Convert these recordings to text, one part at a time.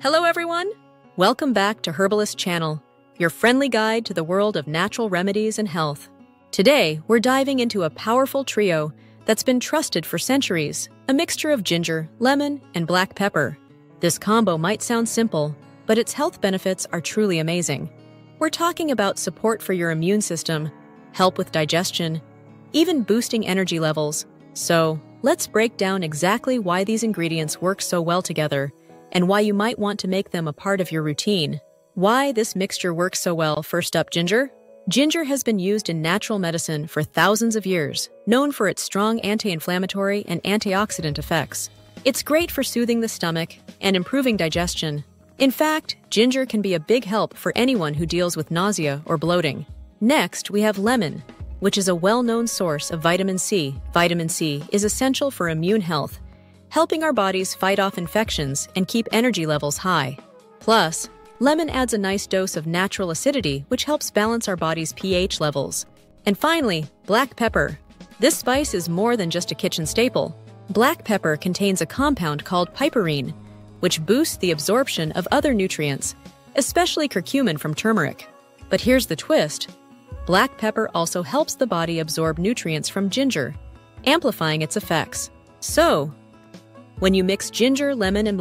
Hello everyone! Welcome back to Herbalist channel, your friendly guide to the world of natural remedies and health. Today, we're diving into a powerful trio that's been trusted for centuries, a mixture of ginger, lemon, and black pepper. This combo might sound simple, but its health benefits are truly amazing. We're talking about support for your immune system, help with digestion, even boosting energy levels. So, let's break down exactly why these ingredients work so well together and why you might want to make them a part of your routine. Why this mixture works so well. First up, ginger. Ginger has been used in natural medicine for thousands of years, known for its strong anti-inflammatory and antioxidant effects. It's great for soothing the stomach and improving digestion. In fact, ginger can be a big help for anyone who deals with nausea or bloating. Next, we have lemon, which is a well-known source of vitamin C. Vitamin C is essential for immune health, helping our bodies fight off infections and keep energy levels high. Plus, lemon adds a nice dose of natural acidity, which helps balance our body's pH levels. And finally, black pepper. This spice is more than just a kitchen staple. Black pepper contains a compound called piperine, which boosts the absorption of other nutrients, especially curcumin from turmeric. But here's the twist. Black pepper also helps the body absorb nutrients from ginger, amplifying its effects. So, when you mix ginger, lemon, and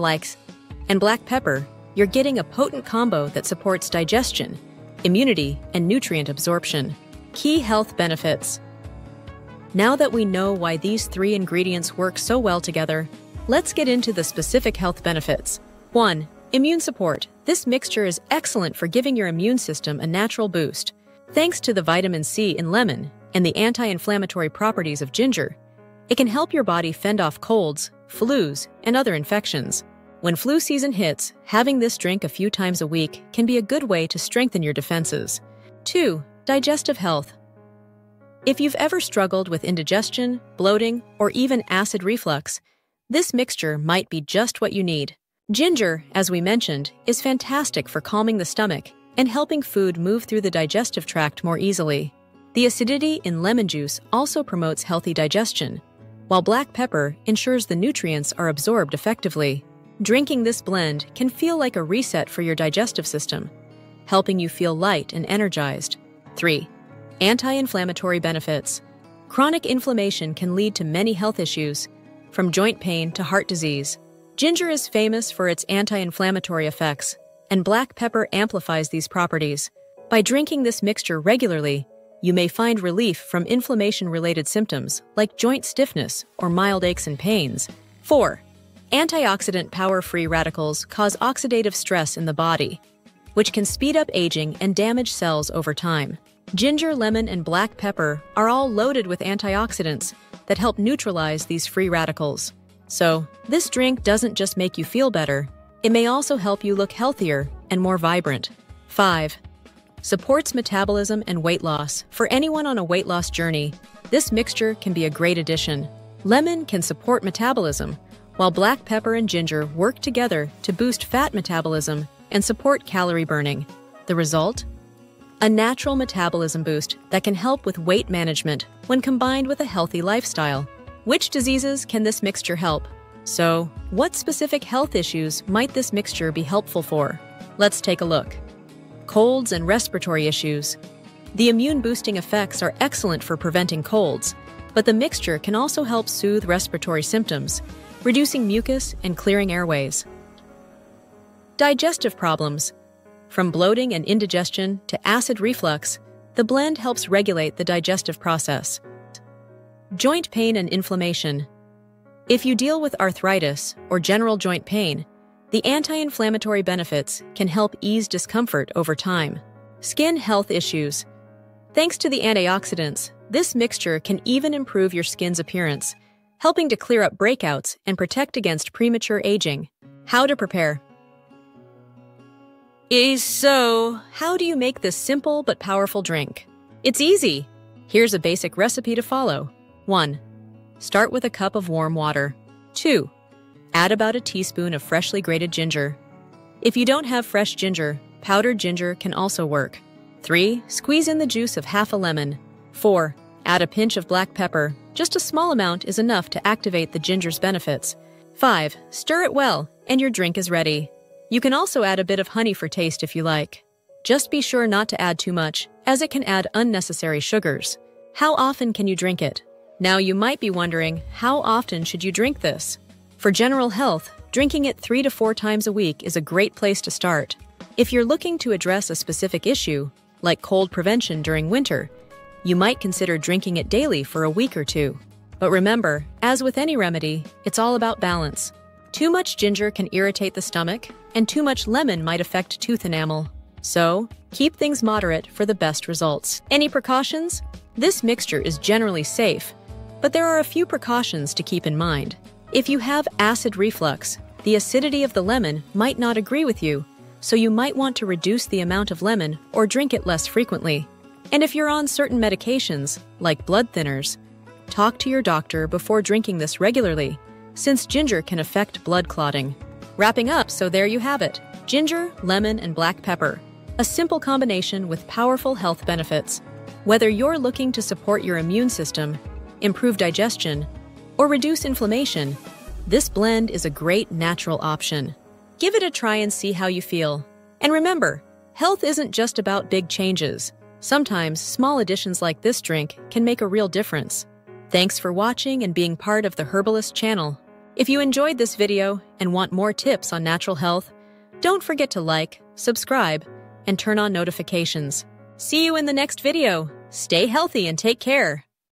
black pepper, you're getting a potent combo that supports digestion, immunity, and nutrient absorption. Key health benefits. Now that we know why these three ingredients work so well together, let's get into the specific health benefits. 1. Immune support. This mixture is excellent for giving your immune system a natural boost. Thanks to the vitamin C in lemon and the anti-inflammatory properties of ginger, it can help your body fend off colds, flus, and other infections. When flu season hits, having this drink a few times a week can be a good way to strengthen your defenses. 2. Digestive health. If you've ever struggled with indigestion, bloating, or even acid reflux, this mixture might be just what you need. Ginger, as we mentioned, is fantastic for calming the stomach and helping food move through the digestive tract more easily. The acidity in lemon juice also promotes healthy digestion, while black pepper ensures the nutrients are absorbed effectively. Drinking this blend can feel like a reset for your digestive system, helping you feel light and energized. 3. Anti-inflammatory benefits. Chronic inflammation can lead to many health issues, from joint pain to heart disease. Ginger is famous for its anti-inflammatory effects, and black pepper amplifies these properties. By drinking this mixture regularly, you may find relief from inflammation-related symptoms like joint stiffness or mild aches and pains. 4. Antioxidant power-free radicals cause oxidative stress in the body, which can speed up aging and damage cells over time. Ginger, lemon, and black pepper are all loaded with antioxidants that help neutralize these free radicals. So, this drink doesn't just make you feel better, it may also help you look healthier and more vibrant. 5. Supports metabolism and weight loss. For anyone on a weight loss journey, this mixture can be a great addition. Lemon can support metabolism, while black pepper and ginger work together to boost fat metabolism and support calorie burning. The result? A natural metabolism boost that can help with weight management when combined with a healthy lifestyle. Which diseases can this mixture help? So, what specific health issues might this mixture be helpful for? Let's take a look. Colds and respiratory issues. The immune-boosting effects are excellent for preventing colds, but the mixture can also help soothe respiratory symptoms, reducing mucus and clearing airways. Digestive problems. From bloating and indigestion to acid reflux, the blend helps regulate the digestive process. Joint pain and inflammation. If you deal with arthritis or general joint pain, the anti-inflammatory benefits can help ease discomfort over time. Skin health issues. Thanks to the antioxidants, this mixture can even improve your skin's appearance, helping to clear up breakouts and protect against premature aging. How to prepare. So, how do you make this simple but powerful drink? It's easy. Here's a basic recipe to follow. 1. Start with a cup of warm water. 2. Add about a teaspoon of freshly grated ginger. If you don't have fresh ginger, powdered ginger can also work. 3. Squeeze in the juice of half a lemon. 4. Add a pinch of black pepper. Just a small amount is enough to activate the ginger's benefits. 5. Stir it well, and your drink is ready. You can also add a bit of honey for taste if you like. Just be sure not to add too much, as it can add unnecessary sugars. How often can you drink it? Now you might be wondering, how often should you drink this? For general health, drinking it 3 to 4 times a week is a great place to start. If you're looking to address a specific issue, like cold prevention during winter, you might consider drinking it daily for a week or 2. But remember, as with any remedy, it's all about balance. Too much ginger can irritate the stomach, and too much lemon might affect tooth enamel. So, keep things moderate for the best results. Any precautions? This mixture is generally safe, but there are a few precautions to keep in mind. If you have acid reflux, the acidity of the lemon might not agree with you, so you might want to reduce the amount of lemon or drink it less frequently. And if you're on certain medications, like blood thinners, talk to your doctor before drinking this regularly, since ginger can affect blood clotting. Wrapping up, so there you have it. Ginger, lemon, and black pepper. A simple combination with powerful health benefits. Whether you're looking to support your immune system, improve digestion, or reduce inflammation, this blend is a great natural option. Give it a try and see how you feel. And remember, health isn't just about big changes. Sometimes small additions like this drink can make a real difference. Thanks for watching and being part of the Herbalist channel. If you enjoyed this video and want more tips on natural health, don't forget to like, subscribe, and turn on notifications. See you in the next video. Stay healthy and take care.